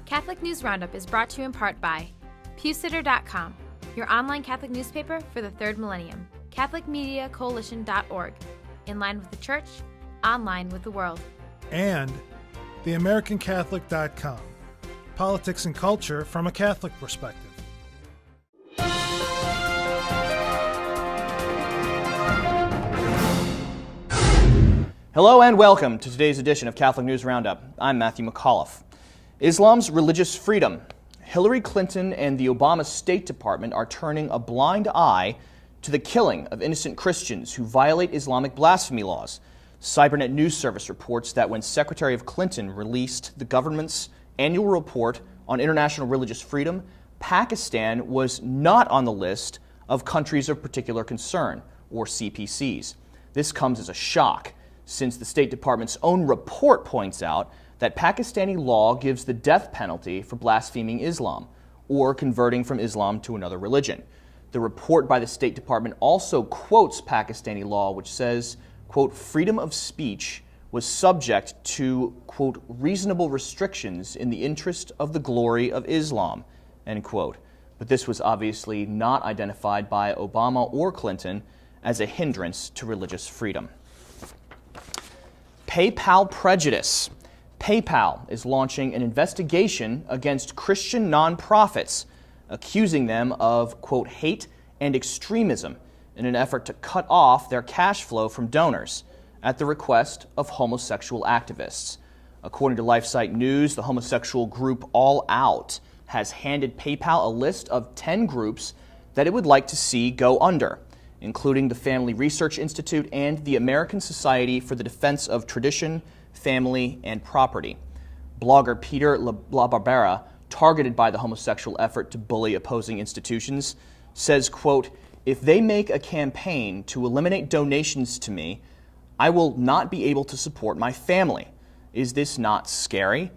Catholic News Roundup is brought to you in part by PewSitter.com, your online Catholic newspaper for the third millennium, CatholicMediaCoalition.org, in line with the Church, online with the world. And TheAmericanCatholic.com, politics and culture from a Catholic perspective. Hello and welcome to today's edition of Catholic News Roundup. I'm Matthew McAuliffe. Islam's religious freedom. Hillary Clinton and the Obama State Department are turning a blind eye to the killing of innocent Christians who violate Islamic blasphemy laws. Cybernet News Service reports that when Secretary of Clinton released the government's annual report on international religious freedom, Pakistan was not on the list of countries of particular concern, or CPCs. This comes as a shock, since the State Department's own report points out that Pakistani law gives the death penalty for blaspheming Islam or converting from Islam to another religion. The report by the State Department also quotes Pakistani law, which says, quote, freedom of speech was subject to, quote, reasonable restrictions in the interest of the glory of Islam, end quote. But this was obviously not identified by Obama or Clinton as a hindrance to religious freedom. PayPal prejudice. PayPal is launching an investigation against Christian nonprofits, accusing them of, quote, hate and extremism in an effort to cut off their cash flow from donors at the request of homosexual activists. According to LifeSite News, the homosexual group All Out has handed PayPal a list of 10 groups that it would like to see go under, including the Family Research Institute and the American Society for the Defense of Tradition, Family, and Property. Blogger Peter LaBarbera, targeted by the homosexual effort to bully opposing institutions, says, quote, if they make a campaign to eliminate donations to me, I will not be able to support my family. Is this not scary?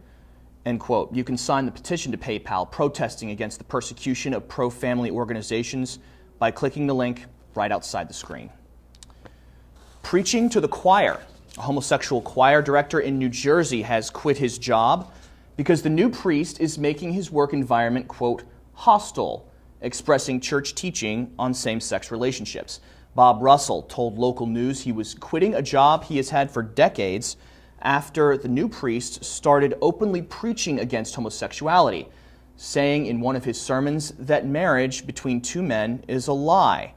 End quote. You can sign the petition to PayPal protesting against the persecution of pro-family organizations by clicking the link right outside the screen. Preaching to the choir. A homosexual choir director in New Jersey has quit his job because the new priest is making his work environment, quote, hostile, expressing church teaching on same-sex relationships. Bob Russell told local news he was quitting a job he has had for decades after the new priest started openly preaching against homosexuality, saying in one of his sermons that marriage between two men is a lie.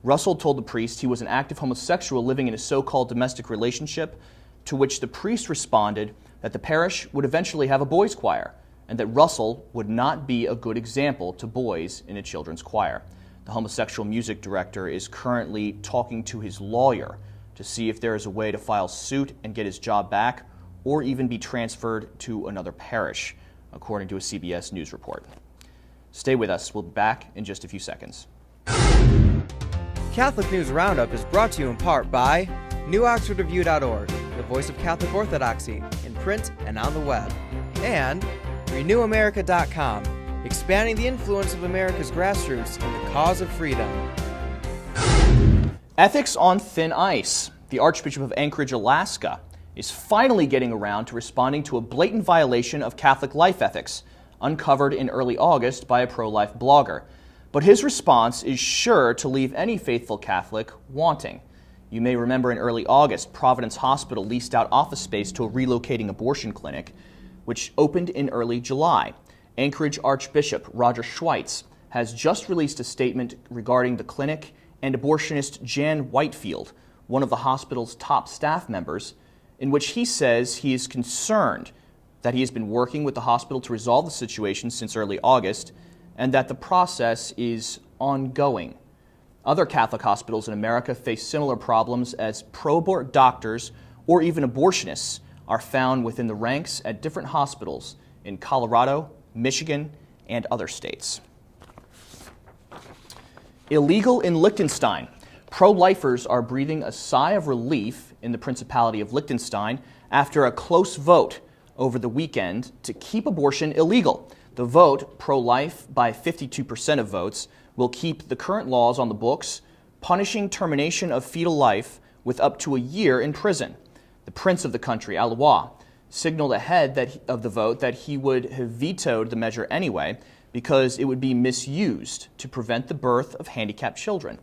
Russell told the priest he was an active homosexual living in a so-called domestic relationship, to which the priest responded that the parish would eventually have a boys' choir, and that Russell would not be a good example to boys in a children's choir. The homosexual music director is currently talking to his lawyer to see if there is a way to file suit and get his job back, or even be transferred to another parish, according to a CBS News report. Stay with us. We'll be back in just a few seconds. Catholic News Roundup is brought to you in part by NewOxfordReview.org, the voice of Catholic Orthodoxy, in print and on the web, and RenewAmerica.com, expanding the influence of America's grassroots in the cause of freedom. Ethics on thin ice. The Archbishop of Anchorage, Alaska, is finally getting around to responding to a blatant violation of Catholic life ethics, uncovered in early August by a pro-life blogger. But his response is sure to leave any faithful Catholic wanting. You may remember in early August, Providence Hospital leased out office space to a relocating abortion clinic, which opened in early July. Anchorage Archbishop Roger Schweitz has just released a statement regarding the clinic and abortionist Jan Whitefield, one of the hospital's top staff members, in which he says he is concerned that he has been working with the hospital to resolve the situation since early August, and that the process is ongoing. Other Catholic hospitals in America face similar problems as pro-abort doctors or even abortionists are found within the ranks at different hospitals in Colorado, Michigan, and other states. Illegal in Lichtenstein. Pro-lifers are breathing a sigh of relief in the Principality of Lichtenstein after a close vote over the weekend to keep abortion illegal. The vote, pro-life by 52% of votes, will keep the current laws on the books, punishing termination of fetal life with up to a year in prison. The prince of the country, Alois, signaled ahead of the vote that he would have vetoed the measure anyway because it would be misused to prevent the birth of handicapped children.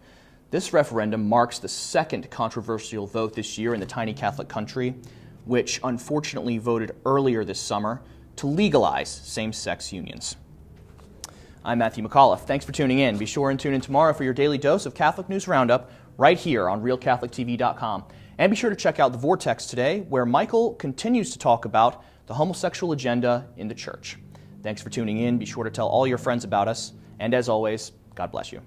This referendum marks the second controversial vote this year in the tiny Catholic country, which unfortunately voted earlier this summer to legalize same-sex unions. I'm Matthew McAuliffe. Thanks for tuning in. Be sure and tune in tomorrow for your daily dose of Catholic News Roundup right here on RealCatholicTV.com. And be sure to check out The Vortex today, where Michael continues to talk about the homosexual agenda in the church. Thanks for tuning in. Be sure to tell all your friends about us. And as always, God bless you.